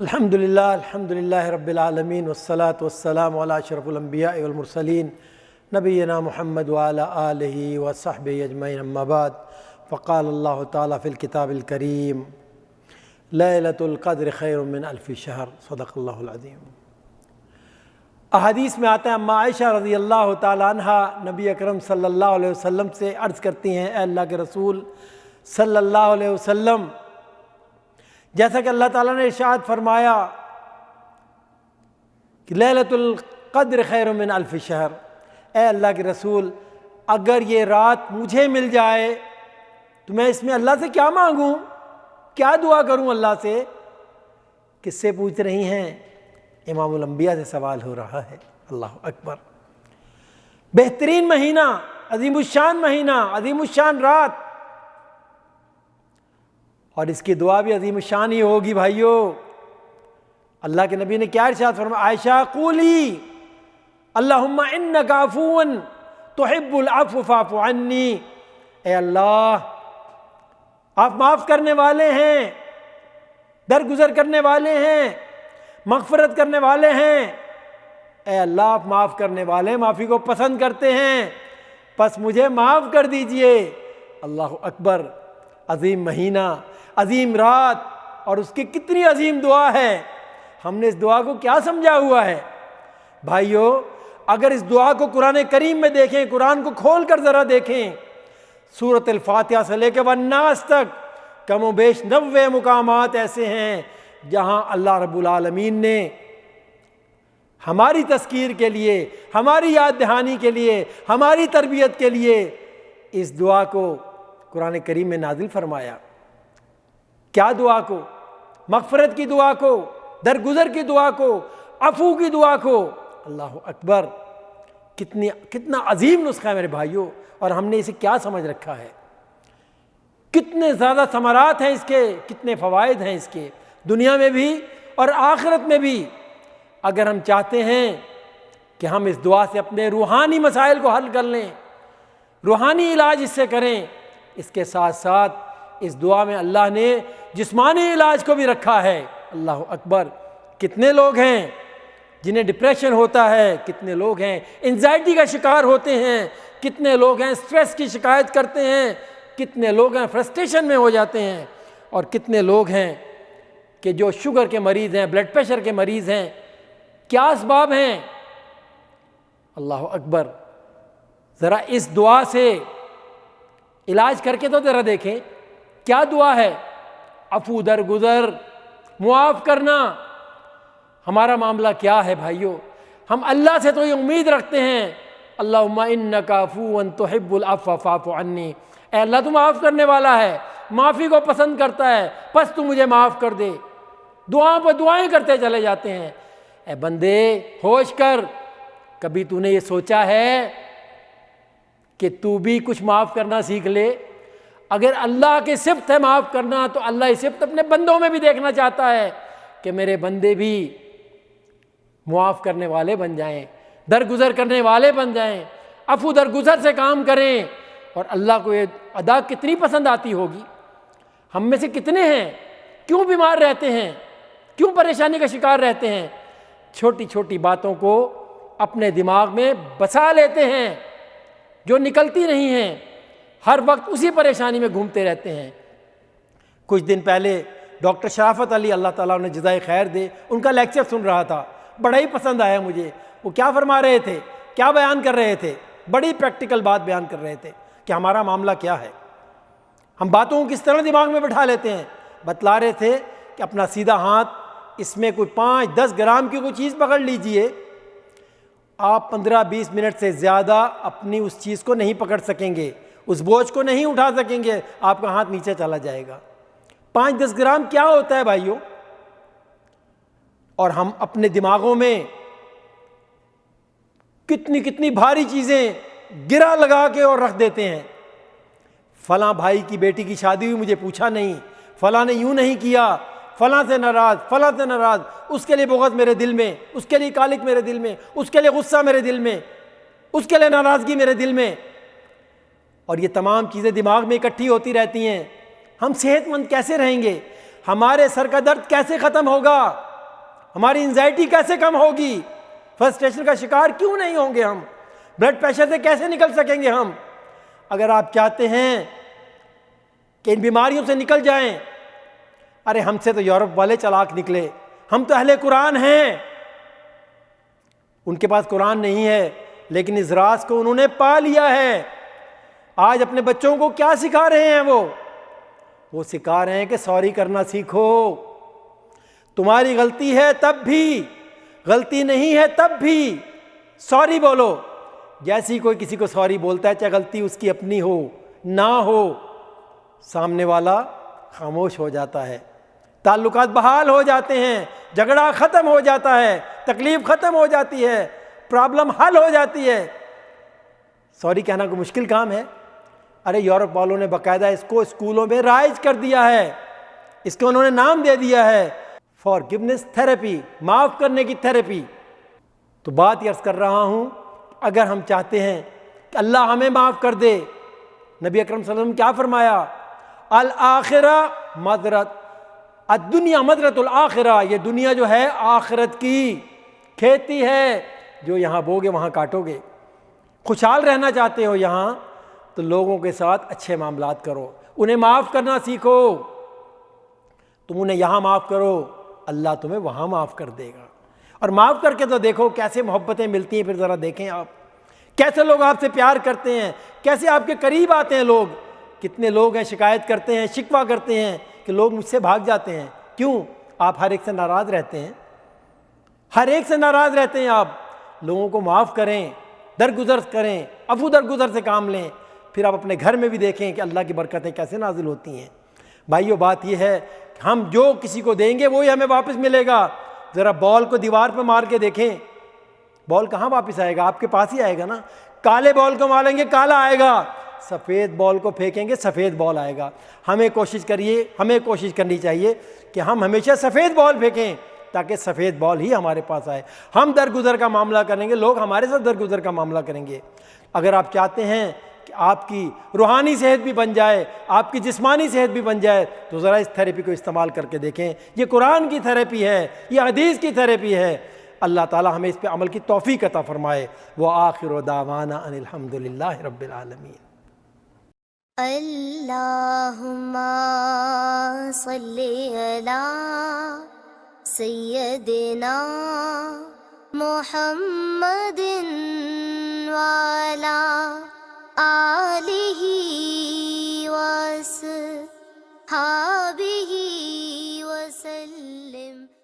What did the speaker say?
الحمدللہ رب العالمین والصلاة والسلام علی اشرف الانبیاء والمرسلین نبینا محمد وعلی آلہ وصحبہ اجمعین اما بعد فقال اللہ تعالیٰ فی الکتاب الکریم لیلۃ القدر خیر من الف شہر صدق اللہ العظیم۔ احادیث میں آتا ہے اما عائشہ رضی اللہ تعالیٰ عنہ نبی اکرم صلی اللہ علیہ وسلم سے عرض کرتی ہیں، اے اللہ کے رسول صلی اللہ علیہ وسلم، جیسا کہ اللہ تعالیٰ نے ارشاد فرمایا کہ لیلۃ القدر خیر من الف شہر، اے اللہ کے رسول اگر یہ رات مجھے مل جائے تو میں اس میں اللہ سے کیا مانگوں، کیا دعا کروں اللہ سے؟ کس سے پوچھ رہی ہیں؟ امام الانبیاء سے سوال ہو رہا ہے۔ اللہ اکبر۔ بہترین مہینہ، عظیم الشان مہینہ، عظیم الشان رات، اور اس کی دعا بھی عظیم الشان ہی ہوگی بھائیو۔ اللہ کے نبی نے کیا ارشاد فرمایا؟ عائشہ قولی اللہم انک عفو تحب العفو فاعف عنی، اے اللہ آپ معاف کرنے والے ہیں، درگزر کرنے والے ہیں، مغفرت کرنے والے ہیں، اے اللہ آپ معاف کرنے والے، معافی کو پسند کرتے ہیں، پس مجھے معاف کر دیجئے۔ اللہ اکبر۔ عظیم مہینہ، عظیم رات، اور اس کی کتنی عظیم دعا ہے۔ ہم نے اس دعا کو کیا سمجھا ہوا ہے بھائیو؟ اگر اس دعا کو قرآن کریم میں دیکھیں، قرآن کو کھول کر ذرا دیکھیں، سورۃ الفاتحہ سے لے کے والناس تک کم و بیش 90 مقامات ایسے ہیں جہاں اللہ رب العالمین نے ہماری تذکیر کے لیے، ہماری یاد دہانی کے لیے، ہماری تربیت کے لیے اس دعا کو قرآن کریم میں نازل فرمایا۔ کیا دعا کو؟ مغفرت کی دعا کو، درگزر کی دعا کو، عفو کی دعا کو۔ اللہ اکبر۔ کتنا عظیم نسخہ ہے میرے بھائیوں، اور ہم نے اسے کیا سمجھ رکھا ہے؟ کتنے زیادہ ثمرات ہیں اس کے، کتنے فوائد ہیں اس کے، دنیا میں بھی اور آخرت میں بھی۔ اگر ہم چاہتے ہیں کہ ہم اس دعا سے اپنے روحانی مسائل کو حل کر لیں، روحانی علاج اس سے کریں، اس کے ساتھ ساتھ اس دعا میں اللہ نے جسمانی علاج کو بھی رکھا ہے۔ اللہ اکبر۔ کتنے لوگ ہیں جنہیں ڈپریشن ہوتا ہے، کتنے لوگ ہیں انزائٹی کا شکار ہوتے ہیں، کتنے لوگ ہیں سٹریس کی شکایت کرتے ہیں، کتنے لوگ ہیں فرسٹریشن میں ہو جاتے ہیں، اور کتنے لوگ ہیں کہ جو شوگر کے مریض ہیں، بلڈ پریشر کے مریض ہیں۔ کیا اسباب ہیں؟ اللہ اکبر۔ ذرا اس دعا سے علاج کر کے تو ذرا دیکھیں، کیا دعا ہے؟ عفو، درگزر، معاف کرنا۔ ہمارا معاملہ کیا ہے بھائیو؟ ہم اللہ سے تو یہ امید رکھتے ہیں، اللہم انک عفو تحب العفو فاعف عنی، اے اللہ تو معاف کرنے والا ہے، معافی کو پسند کرتا ہے، پس تو مجھے معاف کر دے۔ دعا پہ دعائیں کرتے چلے جاتے ہیں۔ اے بندے ہوش کر، کبھی تو نے یہ سوچا ہے کہ تو بھی کچھ معاف کرنا سیکھ لے؟ اگر اللہ کی صفت ہے معاف کرنا، تو اللہ یہ صفت اپنے بندوں میں بھی دیکھنا چاہتا ہے کہ میرے بندے بھی معاف کرنے والے بن جائیں، درگزر کرنے والے بن جائیں، عفو درگزر سے کام کریں۔ اور اللہ کو یہ ادا کتنی پسند آتی ہوگی۔ ہم میں سے کتنے ہیں کیوں بیمار رہتے ہیں، کیوں پریشانی کا شکار رہتے ہیں؟ چھوٹی چھوٹی باتوں کو اپنے دماغ میں بسا لیتے ہیں جو نکلتی نہیں ہیں، ہر وقت اسی پریشانی میں گھومتے رہتے ہیں۔ کچھ دن پہلے ڈاکٹر شرافت علی، اللہ تعالیٰ انہیں جزائے خیر دے، ان کا لیکچر سن رہا تھا، بڑا ہی پسند آیا مجھے۔ وہ کیا فرما رہے تھے، کیا بیان کر رہے تھے؟ بڑی پریکٹیکل بات بیان کر رہے تھے کہ ہمارا معاملہ کیا ہے، ہم باتوں کو کس طرح دماغ میں بٹھا لیتے ہیں۔ بتلا رہے تھے کہ اپنا سیدھا ہاتھ، اس میں کوئی 5-10 گرام کی کوئی چیز پکڑ لیجئے، آپ 15-20 منٹ سے زیادہ اپنی اس چیز کو نہیں پکڑ سکیں گے، اس بوجھ کو نہیں اٹھا سکیں گے، آپ کا ہاتھ نیچے چلا جائے گا۔ 5-10 گرام کیا ہوتا ہے بھائیوں؟ اور ہم اپنے دماغوں میں کتنی بھاری چیزیں گرا لگا کے اور رکھ دیتے ہیں۔ فلاں بھائی کی بیٹی کی شادی ہوئی، مجھے پوچھا نہیں، فلاں نے یوں نہیں کیا، فلاں سے ناراض، فلاں سے ناراض، اس کے لیے بغض میرے دل میں، اس کے لیے کالک میرے دل میں، اس کے لیے غصہ میرے دل میں، اس کے لیے ناراضگی میرے دل میں، اور یہ تمام چیزیں دماغ میں اکٹھی ہوتی رہتی ہیں۔ ہم صحت مند کیسے رہیں گے؟ ہمارے سر کا درد کیسے ختم ہوگا؟ ہماری انزائٹی کیسے کم ہوگی؟ فرسٹریشن کا شکار کیوں نہیں ہوں گے ہم؟ بلڈ پریشر سے کیسے نکل سکیں گے ہم؟ اگر آپ چاہتے ہیں کہ ان بیماریوں سے نکل جائیں، ارے ہم سے تو یورپ والے چلاک نکلے، ہم تو اہل قرآن ہیں، ان کے پاس قرآن نہیں ہے لیکن اس راز کو انہوں نے پا لیا ہے۔ آج اپنے بچوں کو کیا سکھا رہے ہیں؟ وہ سکھا رہے ہیں کہ سوری کرنا سیکھو، تمہاری غلطی ہے تب بھی، غلطی نہیں ہے تب بھی سوری بولو۔ جیسی کوئی کسی کو سوری بولتا ہے، چاہے غلطی اس کی اپنی ہو نہ ہو، سامنے والا خاموش ہو جاتا ہے، تعلقات بحال ہو جاتے ہیں، جھگڑا ختم ہو جاتا ہے، تکلیف ختم ہو جاتی ہے، پرابلم حل ہو جاتی ہے۔ سوری کہنا کوئی مشکل کام ہے؟ ارے یورپ والوں نے باقاعدہ اس کو اسکولوں میں رائج کر دیا ہے، اس کو انہوں نے نام دے دیا ہے فارگیونیس تھراپی، معاف کرنے کی تھراپی۔ تو بات یہ عرض کر رہا ہوں، اگر ہم چاہتے ہیں کہ اللہ ہمیں معاف کر دے، نبی اکرم صلی اللہ علیہ وسلم کیا فرمایا؟ الآخرہ مدرت، الدنیا مدرت الآخرہ، یہ دنیا جو ہے آخرت کی کھیتی ہے، جو یہاں بوگے وہاں کاٹو گے۔ خوشحال رہنا چاہتے ہو یہاں تو لوگوں کے ساتھ اچھے معاملات کرو، انہیں معاف کرنا سیکھو۔ تم انہیں یہاں معاف کرو، اللہ تمہیں وہاں معاف کر دے گا۔ اور معاف کر کے تو دیکھو کیسے محبتیں ملتی ہیں، پھر ذرا دیکھیں آپ کیسے لوگ آپ سے پیار کرتے ہیں، کیسے آپ کے قریب آتے ہیں لوگ۔ کتنے لوگ ہیں شکایت کرتے ہیں، شکوہ کرتے ہیں کہ لوگ مجھ سے بھاگ جاتے ہیں۔ کیوں؟ آپ ہر ایک سے ناراض رہتے ہیں، ہر ایک سے ناراض رہتے ہیں۔ آپ لوگوں کو معاف کریں، درگزر کریں، عفو درگزر سے کام لیں، پھر آپ اپنے گھر میں بھی دیکھیں کہ اللہ کی برکتیں کیسے نازل ہوتی ہیں۔ بھائیو بات یہ ہے کہ ہم جو کسی کو دیں گے وہی ہمیں واپس ملے گا۔ ذرا بال کو دیوار پہ مار کے دیکھیں، بال کہاں واپس آئے گا؟ آپ کے پاس ہی آئے گا نا۔ کالے بال کو ماریں گے کالا آئے گا، سفید بال کو پھینکیں گے سفید بال آئے گا۔ ہمیں کوشش کرنی چاہیے کہ ہم ہمیشہ سفید بال پھینکیں تاکہ سفید بال ہی ہمارے پاس آئے۔ ہم درگزر کا معاملہ کریں گے، لوگ ہمارے ساتھ درگزر کا معاملہ کریں گے۔ اگر آپ چاہتے ہیں کہ آپ کی روحانی صحت بھی بن جائے، آپ کی جسمانی صحت بھی بن جائے، تو ذرا اس تھراپی کو استعمال کر کے دیکھیں۔ یہ قرآن کی تھراپی ہے، یہ حدیث کی تھراپی ہے۔ اللہ تعالی ہمیں اس پہ عمل کی توفیق عطا فرمائے۔ وآخر دعوانا ان الحمد للہ رب العالمین۔ اللہم صلی علی سیدنا محمد وعلی آلہ